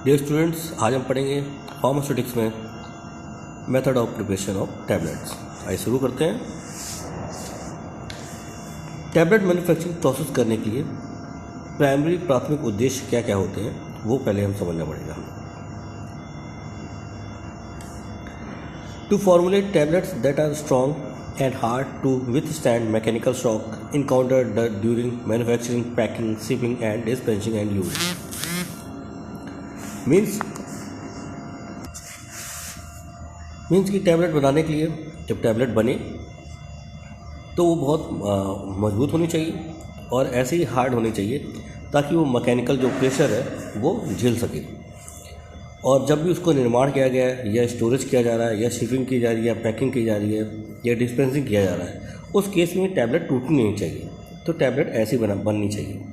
Dear students, आज हम पढ़ेंगे फार्मास्यूटिक्स में method of preparation of tablets. आइए शुरू करते हैं। टैबलेट मैन्युफैक्चरिंग प्रोसेस करने के लिए प्राथमिक उद्देश्य क्या क्या होते हैं वो पहले हम समझना पड़ेगा। To formulate tablets that are strong and hard to withstand mechanical shock encountered during manufacturing, packing, shipping and dispensing and use. Means कि टैबलेट बनाने के लिए जब टैबलेट बने तो वो बहुत मजबूत होनी चाहिए और ऐसे ही हार्ड होनी चाहिए ताकि वो मैकेनिकल जो प्रेशर है वो झेल सके। और जब भी उसको निर्माण किया गया है या स्टोरेज किया जा रहा है या शिपिंग की जा रही है या पैकिंग की जा रही है या डिस्पेंसिंग किया जा रहा है, उस केस में टैबलेट टूटनी नहीं चाहिए। तो टैबलेट ऐसी बननी चाहिए।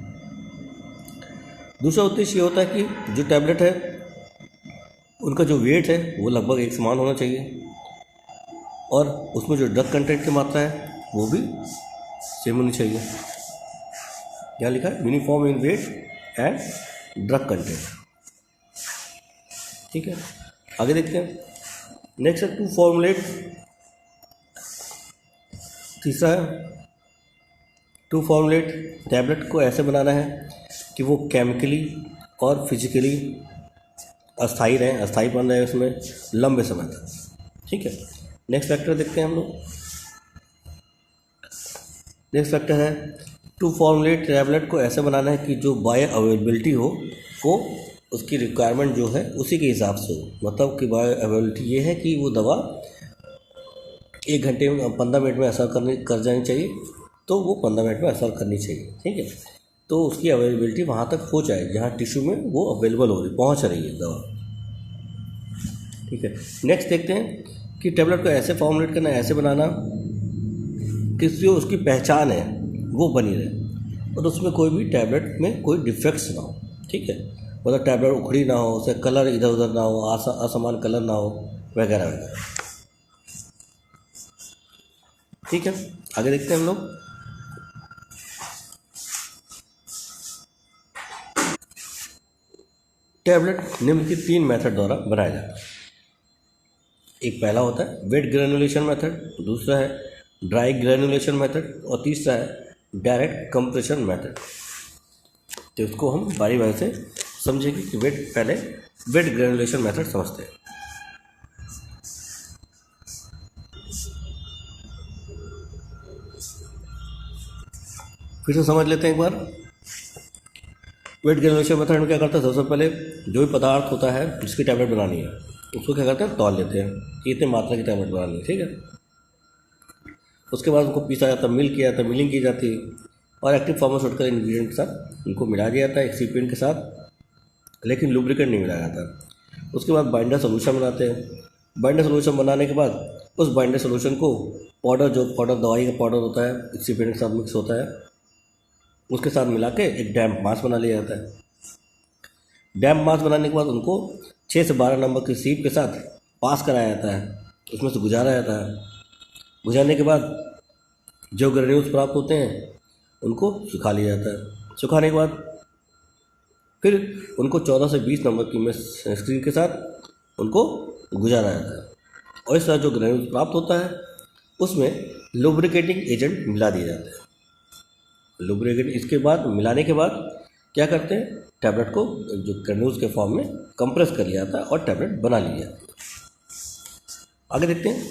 दूसरा उद्देश्य ये होता है कि जो टैबलेट है उनका जो वेट है वो लगभग एक समान होना चाहिए और उसमें जो ड्रग कंटेंट की मात्रा है वो भी सेम होनी चाहिए। क्या लिखा है? Uniform in weight and drug content. ठीक है, आगे देखते हैं। नेक्स्ट है टू फॉर्मुलेट। तीसरा है टू फॉर्मुलेट। टैबलेट को ऐसे बनाना है कि वो केमिकली और फिजिकली अस्थाई रहें, अस्थाईपन रहे उसमें लंबे समय तक। ठीक है, नेक्स्ट फैक्टर देखते हैं हम लोग। नेक्स्ट फैक्टर है टू फॉर्मुलेट। टैबलेट को ऐसे बनाना है कि जो बायो अवेलेबिलिटी हो वो उसकी रिक्वायरमेंट जो है उसी के हिसाब से हो। मतलब कि बायो अवेलेबिलिटी ये है कि वो दवा 1 घंटे में 15 मिनट में असर कर जानी चाहिए, तो वो 15 मिनट में असर करनी चाहिए। ठीक है, तो उसकी अवेलेबिलिटी वहाँ तक हो जाए जहाँ टिश्यू में वो अवेलेबल हो रही, पहुँच रही है दवा। ठीक है, नेक्स्ट देखते हैं कि टैबलेट को ऐसे फॉर्मुलेट करना, ऐसे बनाना कि जो उसकी पहचान है वो बनी रहे और उसमें कोई भी टैबलेट में कोई डिफेक्ट्स ना हो। ठीक है, मतलब टैबलेट उखड़ी ना हो, उसका कलर इधर उधर ना हो, असमान कलर ना हो, वगैरह वगैरह। ठीक है, आगे देखते हैं हम लोग। टैबलेट निम्नलिखित 3 मेथड द्वारा बनाया जाता है। एक पहला होता है वेट ग्रेनुलेशन मेथड, दूसरा है ड्राई ग्रेनुलेशन मेथड और तीसरा है डायरेक्ट कंप्रेशन मेथड। तो इसको हम बारी बारी से समझेंगे कि पहले वेट ग्रेनुलेशन मेथड समझते हैं। फिर से समझ लेते हैं एक बार। वेट ग्रेनुलेशन मेथड में क्या करते हैं, सबसे पहले जो भी पदार्थ होता है जिसकी टैबलेट बनानी है उसको क्या करते हैं, तौल लेते हैं कि इतने मात्रा की टैबलेट बनानी है। ठीक है, उसके बाद उनको पीसा जाता है, मिल किया जाता है, मिलिंग की जाती है और एक्टिव फार्मास्यूटिकल इंग्रेडिएंट के साथ उनको मिला दिया जाता है एक्सिपिएंट के साथ, लेकिन लुब्रिकेंट नहीं मिलाया जाता। उसके बाद बाइंडर सोल्यूशन बनाते हैं। बाइंडर सोल्यूशन बनाने के बाद उस बाइंडर सोल्यूशन को जो पाउडर दवाई का पाउडर होता है एक्सिपिएंट के साथ मिक्स होता है, उसके साथ मिला के एक डैम्प मास बना लिया जाता है। डैम्प मास बनाने के बाद उनको 6 से 12 नंबर की सीप के साथ पास कराया जाता है, उसमें से गुजारा जाता है। गुजारने के बाद जो ग्रेन्यूल्स प्राप्त होते हैं उनको सुखा लिया जाता है। सुखाने के बाद फिर उनको 14 से 20 नंबर की स्क्रीन के साथ उनको गुजारा जाता है और इस तरह जो ग्रेन्यूल्स प्राप्त होता है उसमें लुब्रिकेटिंग एजेंट मिला दिया जाता है। लुब्रिकेट इसके बाद मिलाने के बाद क्या करते हैं, टैबलेट को जो ग्रेन्यूल्स के फॉर्म में कंप्रेस कर लिया जाता है और टैबलेट बना ली जाती है। आगे देखते हैं।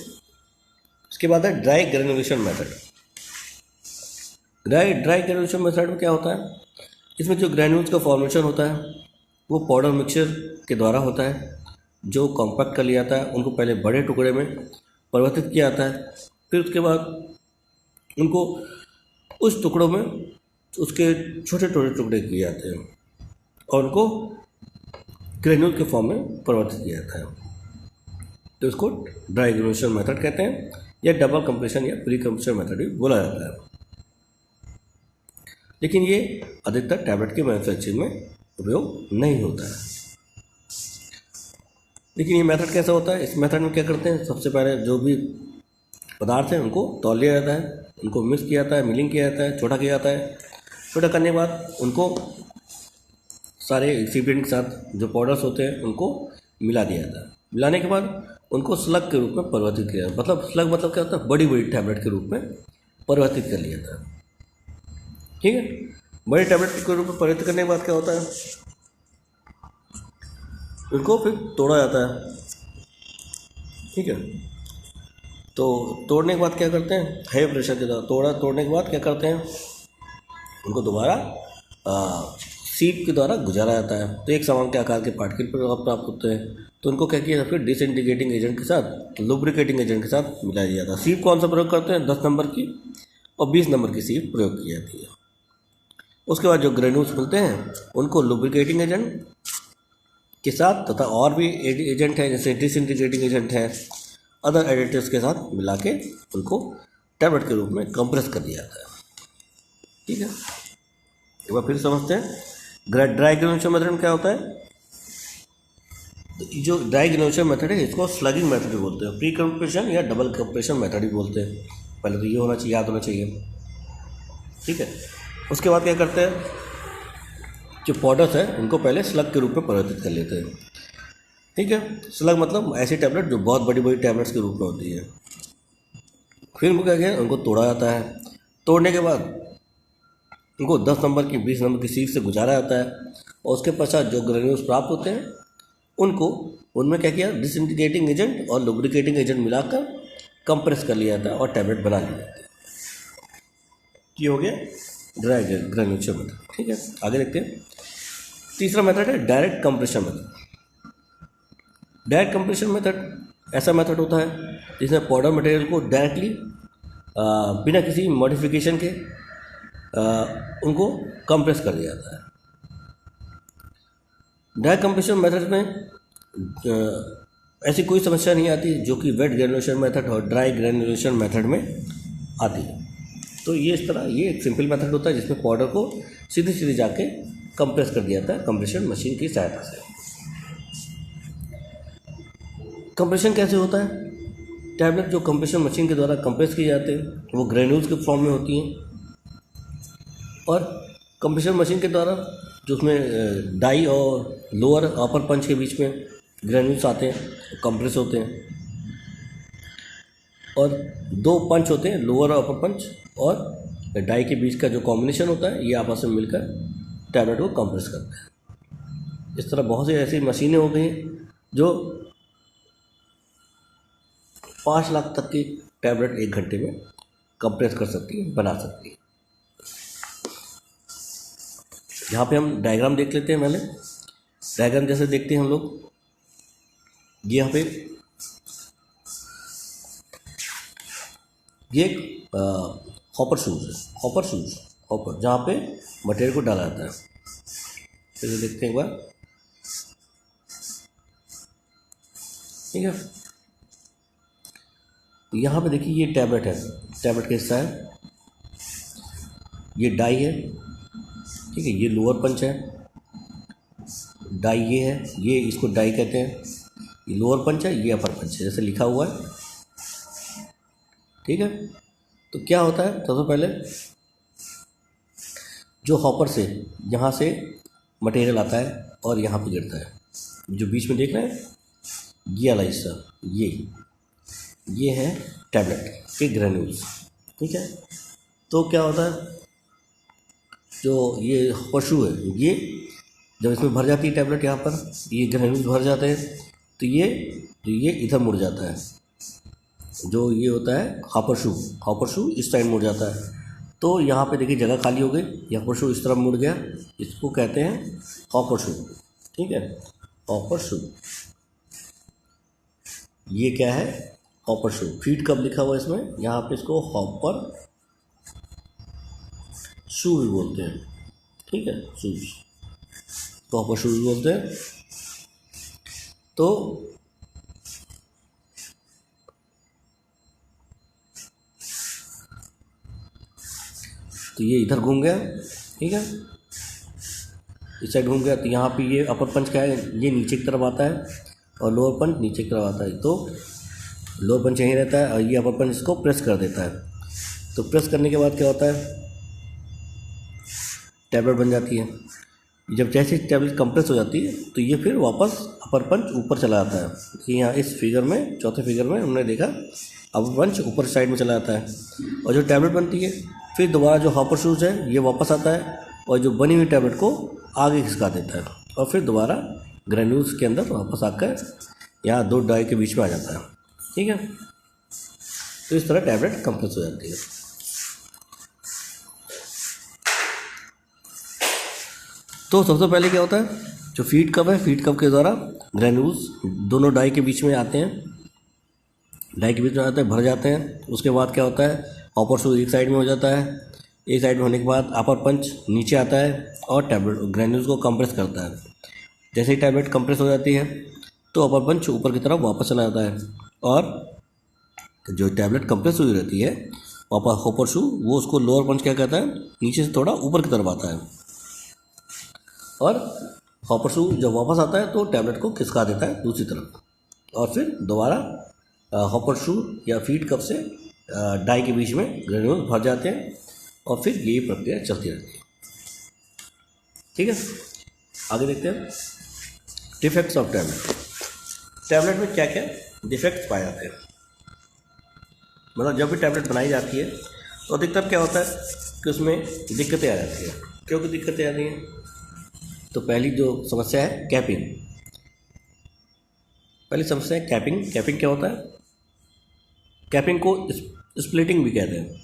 इसके बाद है dry granulation method. Dry granulation method में क्या होता है, इसमें जो ग्रेन्यूल्स का फॉर्मेशन होता है वो पाउडर मिक्सचर के द्वारा होता है, जो कॉम्पैक्ट कर लिया जाता है। उनको पहले बड़े टुकड़े में परिवर्तित किया जाता है, फिर उसके बाद उनको उस टुकड़ों में उसके छोटे छोटे टुकड़े किए जाते हैं और उनको ग्रेन्यूल के फॉर्म में परिवर्तित किया जाता है। तो इसको ड्राई ग्रेनुलेशन मेथड कहते हैं या डबल कंप्रेशन या प्री कंप्रेशन मेथड भी बोला जाता है। लेकिन ये अधिकतर टैबलेट के मैन्युफैक्चरिंग में उपयोग नहीं होता है। लेकिन ये मेथड कैसा होता है, इस मेथड में क्या करते हैं, सबसे पहले जो भी पदार्थ हैं उनको तौल लिया जाता है, उनको मिक्स किया जाता है, मिलिंग किया जाता है, छोटा किया जाता है। छोटा करने के बाद उनको सारे एक्सिपिएंट के साथ जो पाउडर्स होते हैं उनको मिला दिया जाता है। मिलाने के बाद उनको स्लग के रूप में परिवर्तित किया जाता है। मतलब स्लग मतलब क्या होता है, बड़ी बड़ी टैबलेट के रूप में परिवर्तित कर लिया जाता है। ठीक है, बड़े टैबलेट के रूप में परिवर्तित करने के बाद क्या होता है, उनको फिर तोड़ा जाता है। ठीक है, तो तोड़ने के बाद क्या करते हैं, हाई प्रेशर के द्वारा तोड़ने के बाद क्या करते हैं, उनको दोबारा सीप के द्वारा गुजारा जाता है। तो एक समान के आकार के पार्टिकल प्राप्त होते हैं। तो उनको क्या किया, फिर डिसइंटीग्रेटिंग एजेंट के साथ, लुब्रिकेटिंग एजेंट के साथ मिलाया जाता है। सीप कौन सा प्रयोग करते हैं, 10 नंबर की और 20 नंबर की सीप प्रयोग की जाती है। उसके बाद जो ग्रेन्यूल्स मिलते हैं उनको लुब्रिकेटिंग एजेंट के साथ तथा और भी एजेंट है जैसे डिसइंटीग्रेटिंग एजेंट है, अदर एडिटिव्स के साथ मिला के उनको टैबलेट के रूप में कंप्रेस कर दिया जाता है। ठीक है, एक बार फिर समझते हैं ड्राई ग्रेन्युलेशन मेथड में क्या होता है। जो ड्राई ग्रेन्युलेशन मेथड है इसको स्लगिंग मेथड भी बोलते हैं, प्री कंप्रेशन या डबल कंप्रेशन मेथड भी बोलते हैं। पहले तो ये होना चाहिए, याद होना चाहिए। ठीक है, उसके बाद क्या करते हैं, जो पाउडर्स है उनको पहले स्लग के रूप में परिवर्तित कर लेते हैं। ठीक है, स्लग मतलब ऐसी टैबलेट जो बहुत बड़ी बड़ी टैबलेट्स के रूप में होती है। फिर उनको क्या किया, उनको तोड़ा जाता है। तोड़ने के बाद उनको 10 नंबर की 20 नंबर की सीप से गुजारा जाता है और उसके पश्चात जो ग्रेन्यूल्स प्राप्त होते हैं उनको उनमें क्या किया, डिसइंटीग्रेटिंग एजेंट और लुब्रिकेटिंग एजेंट मिलाकर कंप्रेस कर लिया जाता है और टैबलेट बना ली जाती है। ये हो गया ड्राई ग्रेन्युलेशन मेथड। ठीक है, आगे देखते हैं। तीसरा मेथड है direct compression method. Direct compression method ऐसा मेथड होता है जिसमें पाउडर मटेरियल को डायरेक्टली बिना किसी मॉडिफिकेशन के उनको कंप्रेस कर दिया जाता है। डायरेक्ट कंप्रेशन मेथड में ऐसी कोई समस्या नहीं आती जो कि वेट ग्रेन्युलेशन मेथड और ड्राई ग्रेन्युलेशन मेथड में आती है। तो ये इस तरह ये एक सिंपल मेथड होता है जिसमें पाउडर को सीधी सीधी जाके कंप्रेस कर दिया जाता है कंप्रेशन मशीन की सहायता से। कंप्रेशन कैसे होता है, टैबलेट जो कंप्रेशन मशीन के द्वारा कंप्रेस किए जाते हैं वो ग्रेन्यूल्स के फॉर्म में होती हैं और कंप्रेशन मशीन के द्वारा जो उसमें डाई और लोअर अपर पंच के बीच में ग्रेन्यूल्स आते हैं, कंप्रेस होते हैं और 2 पंच होते हैं, लोअर और अपर पंच और डाई के बीच का जो कॉम्बिनेशन होता है ये आपस में मिलकर टैबलेट को कंप्रेस करते हैं। इस तरह बहुत सी ऐसी मशीनें हो गई जो 5 लाख तक की टैबलेट 1 घंटे में कंप्रेस कर सकती है, बना सकती है। यहाँ पे हम डायग्राम देख लेते हैं। पहले डायग्राम जैसे देखते हैं हम लोग, ये यहाँ पे ये एक हॉपर शूज है, हॉपर जहाँ पे मटेरियल को डाला जाता है। फिर देखते हैं एक बार। ठीक है, यहाँ पे देखिए ये टैबलेट है, टैबलेट का हिस्सा है, ये डाई है। ठीक है, ये लोअर पंच है, डाई ये है, ये इसको डाई कहते हैं। ये लोअर पंच है, ये अपर पंच है, जैसे लिखा हुआ है। ठीक है, तो क्या होता है, सबसे पहले जो हॉपर से यहाँ से मटेरियल आता है और यहाँ पे गिरता है, जो बीच में देख रहे हैं ये वाला हिस्सा, ये है टैबलेट के ग्रेन्यूल्स। ठीक है, तो क्या होता है, जो ये हॉपर शू है ये जब इसमें भर जाती है टैबलेट, यहाँ पर ये ग्रेन्यूल्स भर जाते हैं तो ये इधर मुड़ जाता है। जो ये होता है हॉपर शू इस साइड मुड़ जाता है। तो यहाँ पे देखिए जगह खाली हो गई, ये हॉपर शू इस तरफ मुड़ गया, इसको कहते हैं हॉपर शू। ठीक है, हॉपर शू, ये क्या है, हॉपर शू। फीट कब लिखा हुआ है इसमें, यहाँ पे इसको हॉपर शू भी बोलते हैं। ठीक है, शूज, तो हॉपर शूज बोलते हैं। तो ये इधर घूम गया। ठीक है, इस साइड घूम गया, तो यहाँ पे ये अपर पंच क्या है, ये नीचे की तरफ आता है और लोअर पंच नीचे की तरफ आता है। तो लोअर पंच यहीं रहता है और ये अपर पंच इसको प्रेस कर देता है। तो प्रेस करने के बाद क्या होता है, टैबलेट बन जाती है। जब जैसे टैबलेट कंप्रेस हो जाती है तो ये फिर वापस अपर पंच ऊपर चला जाता है। कि यहाँ इस फिगर में, चौथे फिगर में हमने देखा अपर पंच ऊपर साइड में चला जाता है और जो टैबलेट बनती है फिर दोबारा जो हॉपर शूज है ये वापस आता है और जो बनी हुई टैबलेट को आगे खिसका देता है और फिर दोबारा ग्रेन्यूल्स के अंदर वापस आकर यहाँ दो डाई के बीच में आ जाता है। ठीक है, तो इस तरह टैबलेट कंप्रेस हो जाती है। तो सबसे पहले क्या होता है, जो फीड कप है, फीड कप के द्वारा ग्रेन्यूल्स दोनों डाई के बीच में आते हैं, डाई के बीच में आते हैं, भर जाते हैं। उसके बाद क्या होता है, अपर शूज एक साइड में हो जाता है, एक साइड में होने के बाद अपर पंच नीचे आता है और टैबलेट ग्रेन्यूल्स को कंप्रेस करता है। जैसे ही टैबलेट कंप्रेस हो जाती है तो अपर पंच ऊपर की तरफ वापस चला जाता है और जो टैबलेट कंप्रेस हुई रहती है वापस अपर शू वो उसको लोअर पंच क्या कहता है, नीचे से थोड़ा ऊपर की तरफ आता है और हॉपर शू जब वापस आता है तो टैबलेट को खिसका देता है दूसरी तरफ और फिर दोबारा हॉपर शू या फीड कप से डाई के बीच में ग्रेन्यूल भर जाते हैं और फिर यही प्रक्रिया चलती रहती है। ठीक है, आगे देखते हैं डिफेक्ट्स ऑफ टैबलेट। टैबलेट में क्या क्या डिफेक्ट्स पाए जाते हैं। मतलब जब भी टैबलेट बनाई जाती है तो अधिकतर क्या होता है कि उसमें दिक्कतें आ जाती हैं। क्योंकि दिक्कतें आती हैं, तो पहली जो समस्या है कैपिंग। पहली समस्या है कैपिंग। कैपिंग क्या होता है, कैपिंग को स्प्लिटिंग भी कहते हैं।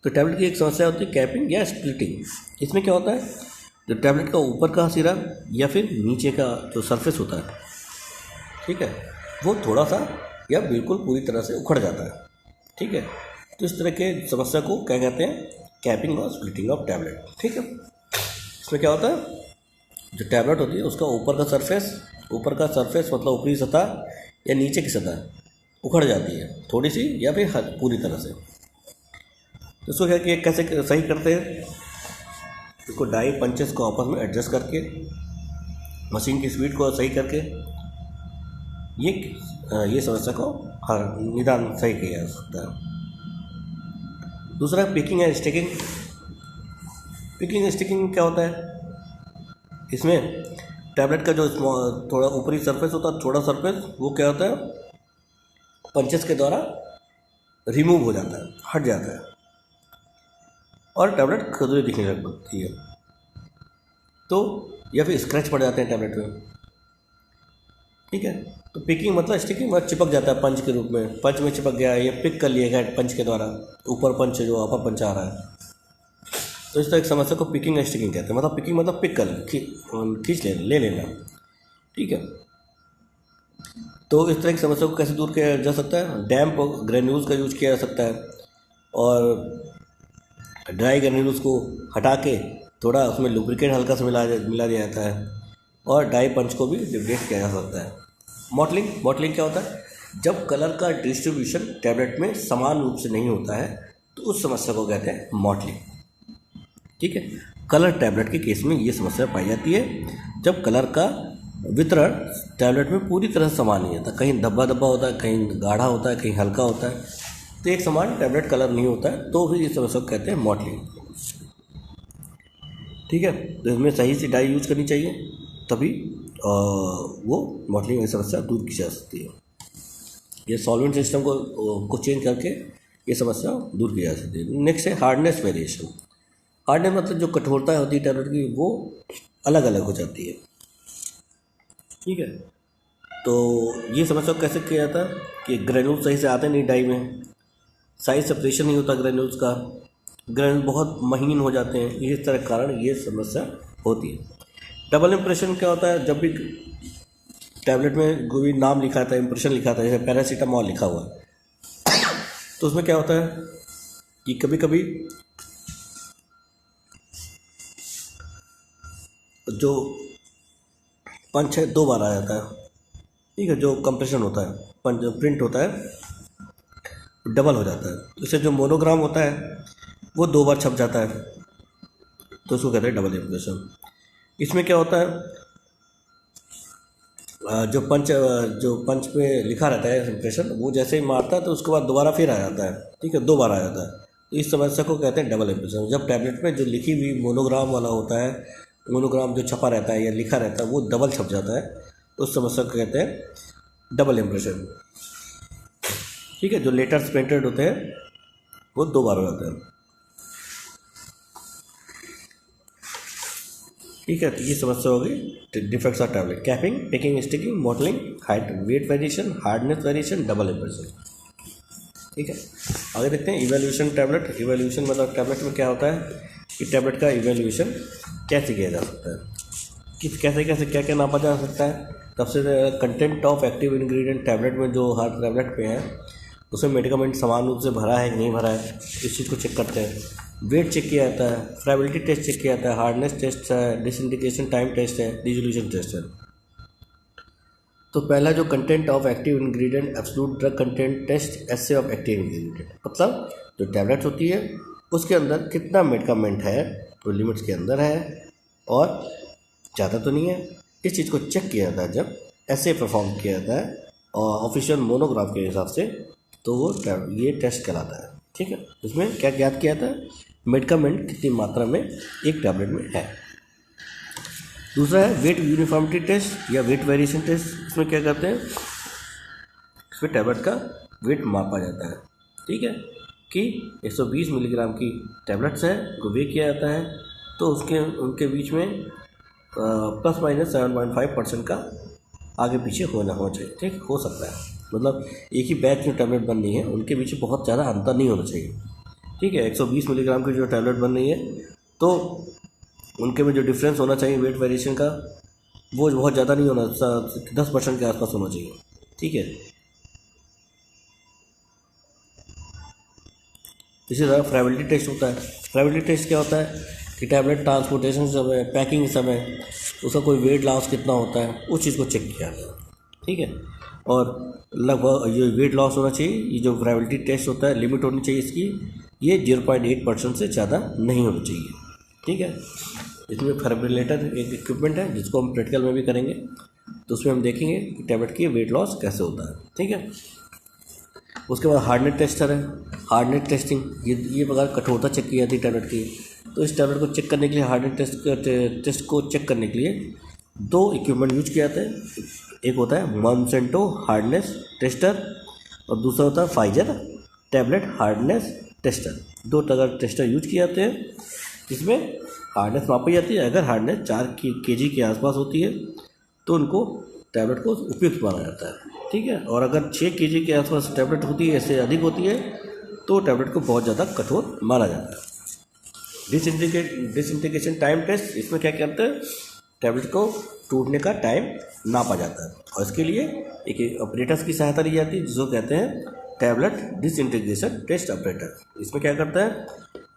तो टैबलेट की एक समस्या होती है कैपिंग या स्प्लिटिंग। इसमें क्या होता है, जो टैबलेट का ऊपर का सिरा या फिर नीचे का जो सरफेस होता है, ठीक है, वो थोड़ा सा या बिल्कुल पूरी तरह से उखड़ जाता है। ठीक है, तो इस तरह के समस्या को क्या कहते हैं, कैपिंग और स्प्लिटिंग ऑफ टैबलेट। ठीक है, इसमें क्या होता है, जो टैबलेट होती है उसका ऊपर का सरफेस मतलब ऊपरी सतह या नीचे की सतह उखड़ जाती है थोड़ी सी या फिर पूरी तरह से। तो इसको क्या कि कैसे सही करते हैं, इसको डाई पंचेस को आपस में एडजस्ट करके, मशीन की स्पीड को सही करके ये समस्या को हर निदान सही किया जा सकता है। दूसरा picking and sticking. Picking sticking क्या होता है, इसमें टैबलेट का जो थोड़ा ऊपरी सरफेस होता है, थोड़ा सरफेस, वो क्या होता है पंचेस के द्वारा रिमूव हो जाता है, हट जाता है और टैबलेट खुरदरी दिखने लग पड़ती है। तो या फिर स्क्रैच पड़ जाते हैं टैबलेट में। ठीक है, तो पिकिंग मतलब स्टिकिंग मतलब चिपक जाता है पंच के रूप में, पंच में चिपक गया, ये पिक कर लिया गया पंच के द्वारा, ऊपर पंच जो अपर पंच आ रहा है। तो इस तरह की समस्या को पिकिंग एंड स्टिकिंग कहते हैं। मतलब पिकिंग मतलब पिक कर खींच ले लेना। ठीक है, तो इस तरह की समस्या को कैसे दूर किया जा सकता है, डैम्प ग्रेन्यूल्स का यूज किया जा सकता है और ड्राई ग्रेन्यूल्स को हटा के थोड़ा उसमें लुब्रिकेंट हल्का सा मिला दिया जाता है और डाई पंच को भी लिब्रेट किया जा सकता है। मॉडलिंग क्या होता है, जब कलर का डिस्ट्रीब्यूशन टैबलेट में समान रूप से नहीं होता है तो उस समस्या को कहते हैं मॉडलिंग। ठीक है, कलर टैबलेट के केस में ये समस्या पाई जाती है जब कलर का वितरण टैबलेट में पूरी तरह से समान नहीं होता, कहीं धब्बा होता है, कहीं गाढ़ा होता है, कहीं हल्का होता है, तो एक समान टैबलेट कलर नहीं होता है, तो फिर इस समस्या को कहते हैं मॉडलिंग। ठीक है, तो इसमें सही से डाई यूज करनी चाहिए, तभी वो मॉडलिंग की समस्या दूर की जा सकती है। ये सॉल्वेंट सिस्टम को चेंज करके ये समस्या दूर की जा सकती है। नेक्स्ट है हार्डनेस वेरिएशन। हार्डनेस मतलब जो कठोरता होती है टैबलेट की वो अलग अलग हो जाती है। ठीक है, तो ये समस्या को कैसे किया जाता है कि ग्रेन्यूल सही से आते नहीं डाई में, साइज सेपरेशन नहीं होता ग्रेन्यूल्स का, ग्रेन्यूल बहुत महीन हो जाते हैं, इस तरह के कारण ये समस्या होती है। डबल इम्प्रेशन क्या होता है, जब भी टैबलेट में कोई भी नाम लिखा था, इम्प्रेशन लिखा था, जैसे पैरासीटामॉल लिखा हुआ है, तो उसमें क्या होता है कि कभी कभी जो पंच है 2 बार आ जाता है। ठीक है, जो कंप्रेशन होता है, पंच प्रिंट होता है डबल हो जाता है। इससे जो मोनोग्राम होता है वो 2 बार छप जाता है, तो उसको कहते हैं डबल इम्प्रेशन। इसमें क्या होता है, जो पंच पे लिखा रहता है इम्प्रेशन, वो जैसे ही मारता है तो उसके बाद दोबारा फिर आ जाता है। ठीक है, 2 बार आ जाता है, तो इस समस्या को कहते हैं डबल इम्प्रेशन। जब टैबलेट में जो लिखी हुई मोनोग्राम वाला होता है मोनोग्राम जो छपा रहता है या लिखा रहता है वो डबल छप जाता है, तो उस समस्या को कहते हैं डबल इम्प्रेशन। ठीक है, जो लेटर्स प्रिंटेड होते हैं वो 2 बार हो जाते हैं। ठीक है, तो ये समस्या होगी defects of tablet, capping, picking, sticking, modelling, height weight variation, hardness variation, double impression. ठीक है, आगे देखते हैं इवैल्यूएशन टैबलेट। इवैल्यूएशन मतलब टैबलेट में क्या होता है कि टैबलेट का इवैल्यूएशन कैसे किया जा सकता है, कि कैसे कैसे क्या क्या नापा जा सकता है। सबसे content of active ingredient tablet में जो हर टैबलेट पे है उसमें मेडिकामेंट समान रूप से भरा है कि नहीं भरा है, इस चीज़ को चेक करते हैं। वेट चेक किया जाता है, फ्राइबिलिटी टेस्ट चेक किया जाता है, हार्डनेस टेस्ट है, डिसइंटीग्रेशन टाइम टेस्ट है, डिसोल्यूशन टेस्ट है। तो पहला जो content of active ingredient, absolute drug content test, assay of active ingredient, मतलब जो टैबलेट होती है उसके अंदर कितना मेडिकामेंट है, तो लिमिट्स के अंदर है और ज़्यादा तो नहीं है। इस चीज़ को चेक किया जाता है जब ऐसे परफॉर्म किया जाता है और ऑफिशियल मोनोग्राफ के हिसाब से, तो वो ये टेस्ट कहलाता है। ठीक है, इसमें क्या ज्ञात किया जाता है, मेडिकामेंट कितनी मात्रा में एक टैबलेट में है। दूसरा है वेट यूनिफॉर्मिटी टेस्ट या वेट वेरिएशन टेस्ट। इसमें क्या करते हैं, इसमें टैबलेट का वेट मापा जाता है। ठीक है, कि 120 मिलीग्राम की टैबलेट्स है उनको वे किया जाता है, तो उनके बीच में प्लस माइनस 7.5% का आगे पीछे होना चाहिए। ठीक, हो सकता है, मतलब एक ही बैच में टैबलेट बन रही है उनके बीच बहुत ज़्यादा अंतर नहीं होना चाहिए। ठीक है, 120 मिलीग्राम की जो टैबलेट बन रही है तो उनके में जो डिफरेंस होना चाहिए वेट वेरिएशन का वो बहुत ज़्यादा नहीं होना, 10% के आसपास होना चाहिए। ठीक है, इसी तरह फ्राइबिलिटी टेस्ट होता है। फ्राइबिलिटी टेस्ट क्या होता है कि टैबलेट ट्रांसपोर्टेशन समय, पैकिंग समय उसका कोई वेट लॉस कितना होता है, उस चीज़ को चेक किया जाता है। ठीक है, और लगभग ये वेट लॉस होना चाहिए, ये जो फ्राइबिलिटी टेस्ट होता है लिमिट होनी चाहिए इसकी, ये 0.8% से ज़्यादा नहीं होनी चाहिए। ठीक है, इसमें फाइब्रिलेटर एक इक्विपमेंट है जिसको हम प्रैक्टिकल में भी करेंगे, तो उसमें हम देखेंगे कि टैबलेट की वेट लॉस कैसे होता है। ठीक है, उसके बाद हार्डनेस टेस्टर है, हार्डनेस टेस्टिंग, ये प्रकार कठोरता चेक की जाती है टैबलेट की। तो इस टैबलेट को चेक करने के लिए, हार्डनेस टेस्ट को चेक करने के लिए 2 इक्विपमेंट यूज किए जाते हैं। एक होता है मॉन्सेंटो हार्डनेस टेस्टर और दूसरा होता है फाइजर टैबलेट हार्डनेस टेस्टर। 2 तरह टेस्टर यूज किए जाते हैं जिसमें हार्डनेस मापी जाती है। अगर हार्डनेस 4 kg के आसपास होती है तो उनको टैबलेट को उपयुक्त माना जाता है। ठीक है, और अगर 6 kg के आसपास टैबलेट होती है, इससे अधिक होती है, तो टैबलेट को बहुत ज़्यादा कठोर माना जाता है। डिसइंटीग्रेशन टाइम टेस्ट, इसमें क्या करते हैं, टैबलेट को टूटने का टाइम नापा जाता है और इसके लिए एक ऑपरेटर्स की सहायता ली जाती है जिसको कहते हैं टैबलेट डिसइंटीग्रेशन टेस्ट ऑपरेटर। इसमें क्या करता है,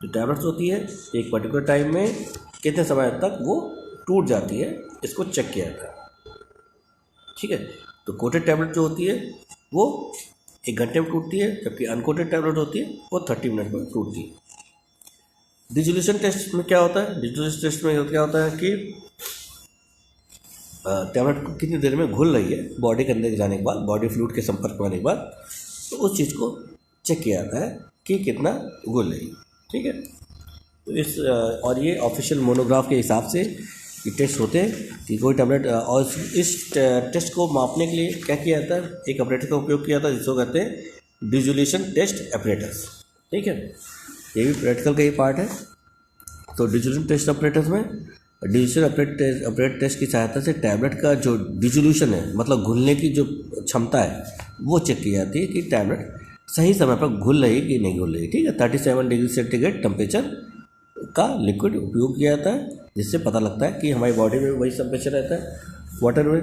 जो टैबलेट्स होती है एक पर्टिकुलर टाइम में कितने समय तक वो टूट जाती है, इसको चेक किया जाता है। ठीक है, तो कोटेड टैबलेट जो होती है वो 1 घंटे में टूटती है, जबकि अनकोटेड टैबलेट होती है वो 30 मिनट में टूटती है। डिसोल्यूशन टेस्ट में क्या होता है, डिसोल्यूशन टेस्ट में क्या होता है कि टैबलेट कितनी देर में घुल रही है बॉडी के अंदर जाने के बाद, बॉडी फ्लूइड के संपर्क में आने के बाद, तो उस चीज़ को चेक किया जाता है कि कितना घुल रही है। ठीक है, तो और ये ऑफिशियल मोनोग्राफ के हिसाब से ये टेस्ट होते हैं कि कोई टैबलेट, और इस टेस्ट को मापने के लिए क्या किया जाता है, एक ऑपरेटर का उपयोग किया जाता है जिसको कहते हैं डिसोल्यूशन टेस्ट ऑपरेटर्स। ठीक है, ये भी प्रैक्टिकल का ही पार्ट है। तो डिसोल्यूशन टेस्ट ऑपरेटर्स में डिसोल्यूशन ऑपरेटर टेस्ट की सहायता से टैबलेट का जो डिसोल्यूशन है, मतलब घुलने की जो क्षमता है, वो चेक की जाती है कि टैबलेट सही समय पर घुल रही कि नहीं घुल रही। ठीक है, 37 डिग्री सेंटीग्रेड टेम्परेचर का लिक्विड उपयोग किया जाता है जिससे पता लगता है कि हमारी बॉडी में वही टेम्परेचर रहता है वाटर में,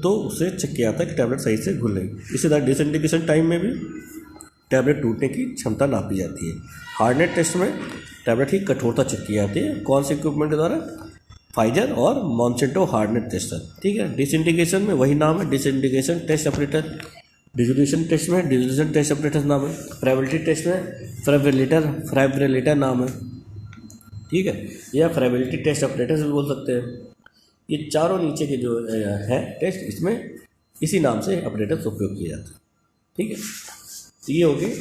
तो उससे चेक किया जाता है कि टैबलेट सही से घुल रही। इसी तरह डिसइंटीग्रेशन टाइम में भी टैबलेट टूटने की क्षमता नापी जाती है। हार्डनेस टेस्ट में टैबलेट की कठोरता चेक की जाती है, कौन से इक्विपमेंट के द्वारा, फाइजर और मॉन्सेंटो हार्डनेस टेस्टर। ठीक है, डिसइंटीग्रेशन में वही नाम है, disintegration test operator. Dissolution test में डिसोल्यूशन टेस्ट ऑपरेटर नाम है। फ्राइबिलिटी टेस्ट में फ्राइब्रिलेटर नाम है। ठीक है, या फ्राइबिलिटी टेस्ट ऑपरेटर भी बोल सकते हैं। ये चारों नीचे के जो है टेस्ट, इसमें इसी नाम से ऑपरेटर्स उपयोग किए जाते हैं। ठीक है, तो ये हो गई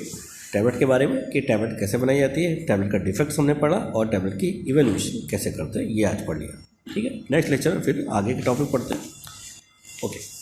टैबलेट के बारे में कि टैबलेट कैसे बनाई जाती है, टैबलेट का डिफेक्ट्स हमने पढ़ा और टैबलेट की इवेल्यूशन कैसे करते हैं ये आज पढ़ लिया। ठीक है, नेक्स्ट लेक्चर में फिर आगे के टॉपिक पढ़ते हैं। ओके।